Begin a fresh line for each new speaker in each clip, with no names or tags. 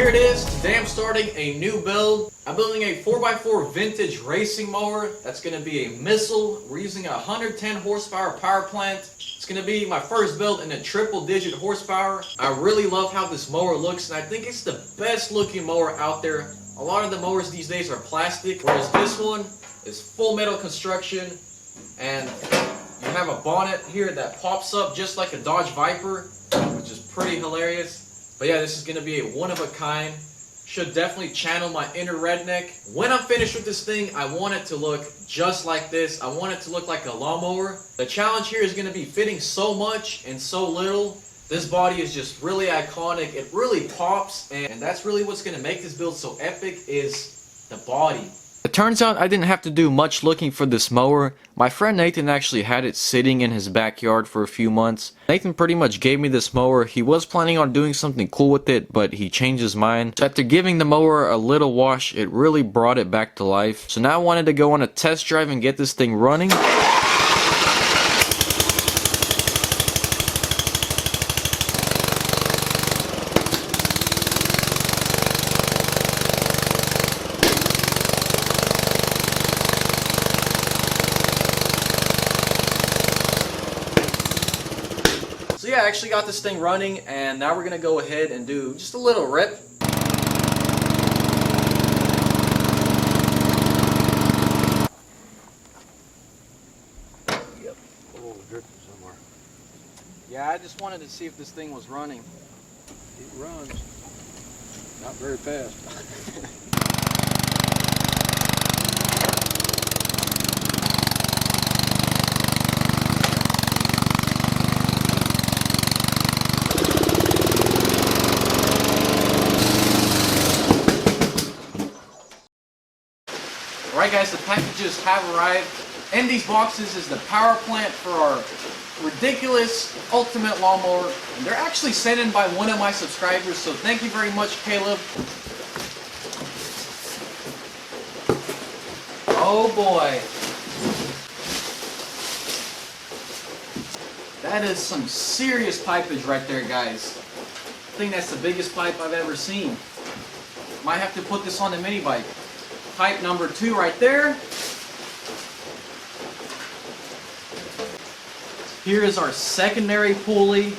here it is. Today I'm starting a new build. I'm building a 4x4 vintage racing mower. That's going to be a missile. We're using a 110 horsepower power plant. It's going to be my first build in a triple digit horsepower. I really love how this mower looks, and I think it's the best looking mower out there. A lot of the mowers these days are plastic, whereas this one is full metal construction, and you have a bonnet here that pops up just like a Dodge Viper, which is pretty hilarious. But yeah, this is going to be a one-of-a-kind. Should definitely channel my inner redneck. When I'm finished with this thing, I want it to look just like this. I want it to look like a lawnmower. The challenge here is going to be fitting so much and so little. This body is just really iconic. It really pops, and that's really what's going to make this build so epic is the body. It turns out I didn't have to do much looking for this mower. My friend Nathan actually had it sitting in his backyard for a few months. Nathan pretty much gave me this mower. He was planning on doing something cool with it, but he changed his mind. So after giving the mower a little wash, it really brought it back to life. So now I wanted to go on a test drive and get this thing running. So yeah, I actually got this thing running, and now we're going to go ahead and do just a little rip. Yep.
Oh, drifting somewhere.
Yeah, I just wanted to see if this thing was running.
It runs. Not very fast.
Alright guys, the packages have arrived. In these boxes is the power plant for our ridiculous ultimate lawnmower. And they're actually sent in by one of my subscribers, so thank you very much, Caleb. Oh boy. That is some serious pipage right there, guys. I think that's the biggest pipe I've ever seen. Might have to put this on the mini bike. Pipe number 2 right there. Here is our secondary pulley.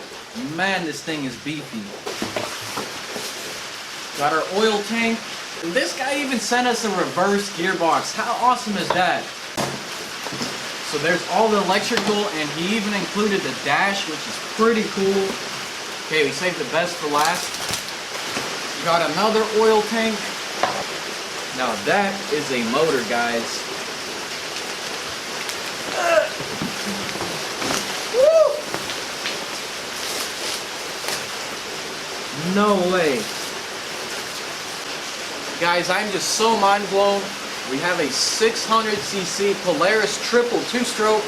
Man, this thing is beefy. Got our oil tank. And this guy even sent us a reverse gearbox. How awesome is that? So there's all the electrical, and he even included the dash, which is pretty cool. Okay, we saved the best for last. We got another oil tank. Now that is a motor, guys. Woo! No way. Guys, I'm just so mind blown. We have a 600cc Polaris Triplet Two Stroke.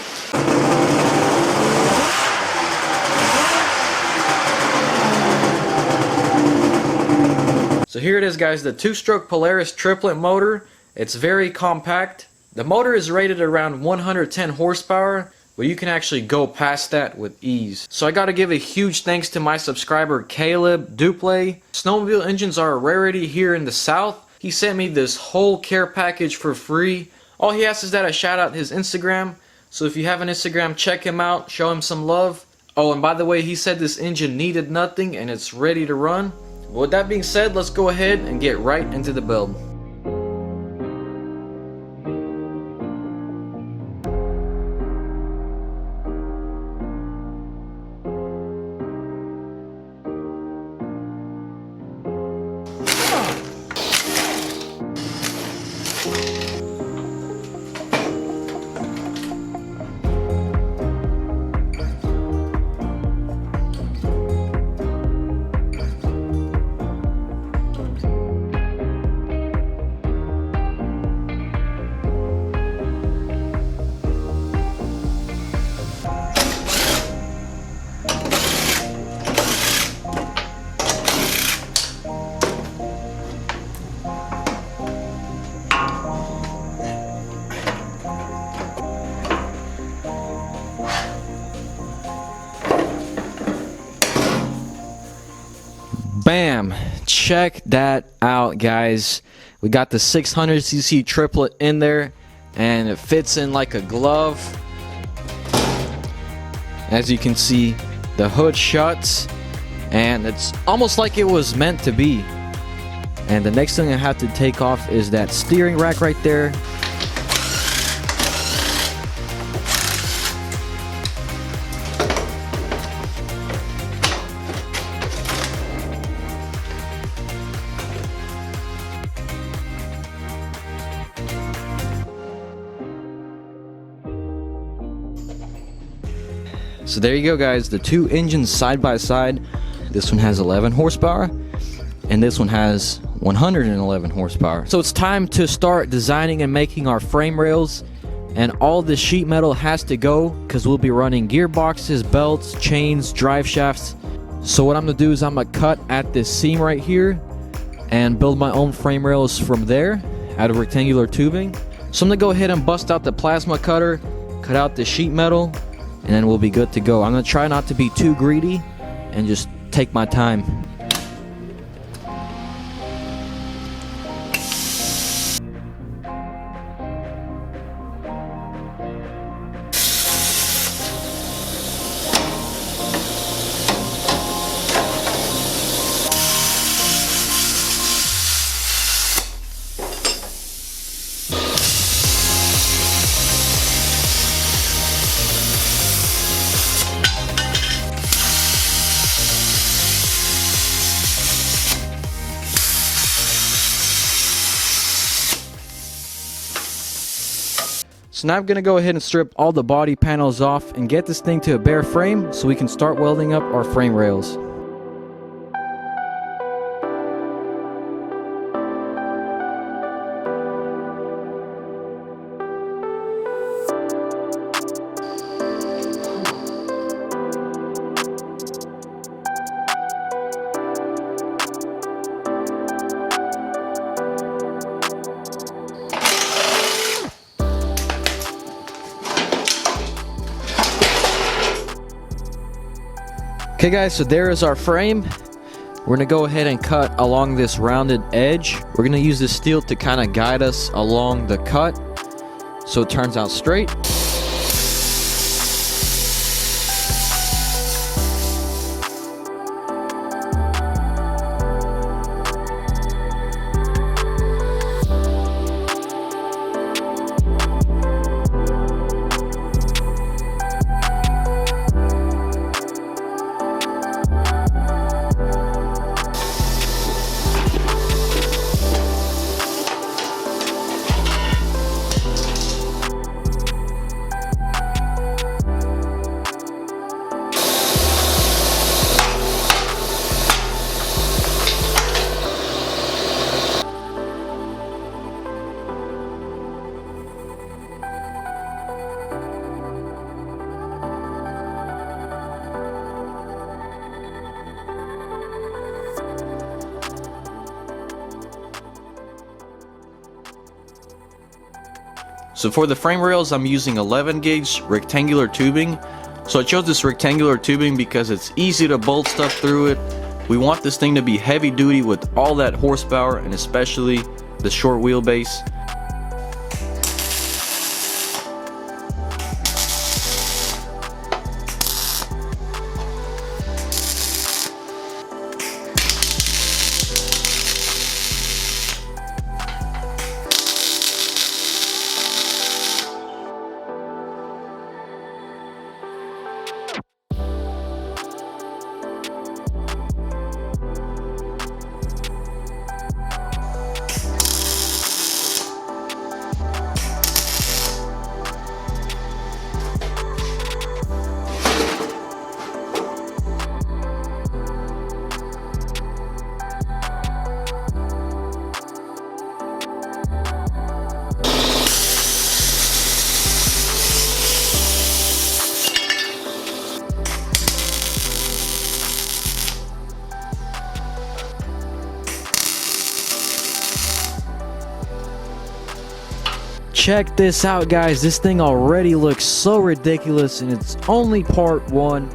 So here it is, guys, the 2-stroke Polaris triplet motor. It's very compact. The motor is rated around 110 horsepower, but you can actually go past that with ease. So I gotta give a huge thanks to my subscriber Caleb Duplay. Snowmobile engines are a rarity here in the South. He sent me this whole care package for free. All he asks is that I shout out his Instagram. So if you have an Instagram, check him out, show him some love. Oh, and by the way, he said this engine needed nothing and it's ready to run. With that being said, let's go ahead and get right into the build. Bam! check that out, guys. We got the 600cc triplet in there, and it fits in like a glove. As you can see, the hood shuts, and it's almost like it was meant to be. And the next thing I have to take off is that steering rack right there. So there you go, guys, the two engines side by side. This one has 11 horsepower and this one has 111 horsepower. So it's time to start designing and making our frame rails, and all the sheet metal has to go because we'll be running gearboxes, belts, chains, drive shafts. So what I'm gonna do is I'm gonna cut at this seam right here and build my own frame rails from there out of rectangular tubing. So I'm gonna go ahead and bust out the plasma cutter, cut out the sheet metal, and then we'll be good to go. I'm gonna try not to be too greedy and just take my time. So now I'm going to go ahead and strip all the body panels off and get this thing to a bare frame so we can start welding up our frame rails. Okay guys, so there is our frame. We're gonna go ahead and cut along this rounded edge. We're gonna use this steel to kind of guide us along the cut so it turns out straight. So for the frame rails, I'm using 11 gauge rectangular tubing. So I chose this rectangular tubing because it's easy to bolt stuff through it. We want this thing to be heavy duty with all that horsepower, and especially the short wheelbase. Check this out, guys. This thing already looks so ridiculous, and it's only part one.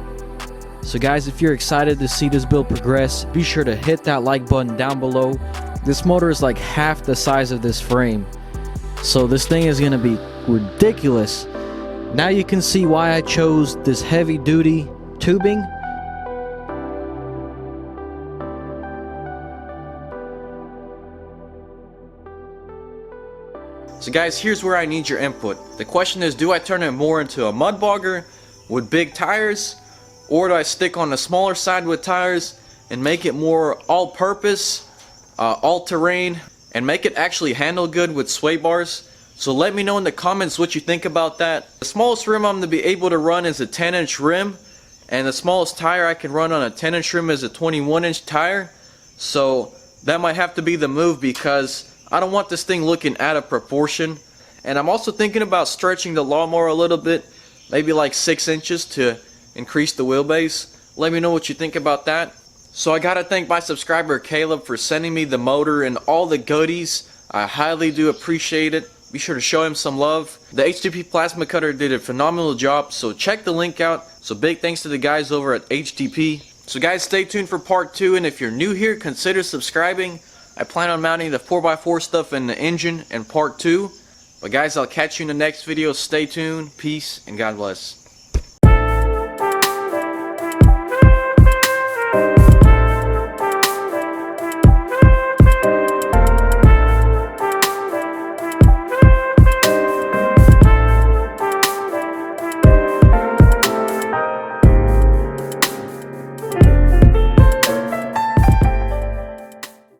So guys, if you're excited to see this build progress, be sure to hit that like button down below. This motor is like half the size of this frame, so this thing is going to be ridiculous. Now you can see why I chose this heavy duty tubing.
So guys, here's where I need your input. The question is, do I turn it more into a mud bogger with big tires, or do I stick on the smaller side with tires and make it more all-purpose, all-terrain, and make it actually handle good with sway bars? So let me know in the comments what you think about that. The smallest rim I'm going to be able to run is a 10-inch rim, and the smallest tire I can run on a 10-inch rim is a 21-inch tire. So that might have to be the move, because I don't want this thing looking out of proportion. And I'm also thinking about stretching the lawnmower a little bit, maybe like 6 inches to increase the wheelbase. Let me know what you think about that. So I gotta thank my subscriber Caleb for sending me the motor and all the goodies. I highly do appreciate it. Be sure to show him some love. The HDP plasma cutter did a phenomenal job, so check the link out. So big thanks to the guys over at HDP. So guys, stay tuned for part 2, and if you're new here, consider subscribing. I plan on mounting the 4x4 stuff in the engine in part 2. But guys, I'll catch you in the next video. Stay tuned. Peace and God bless.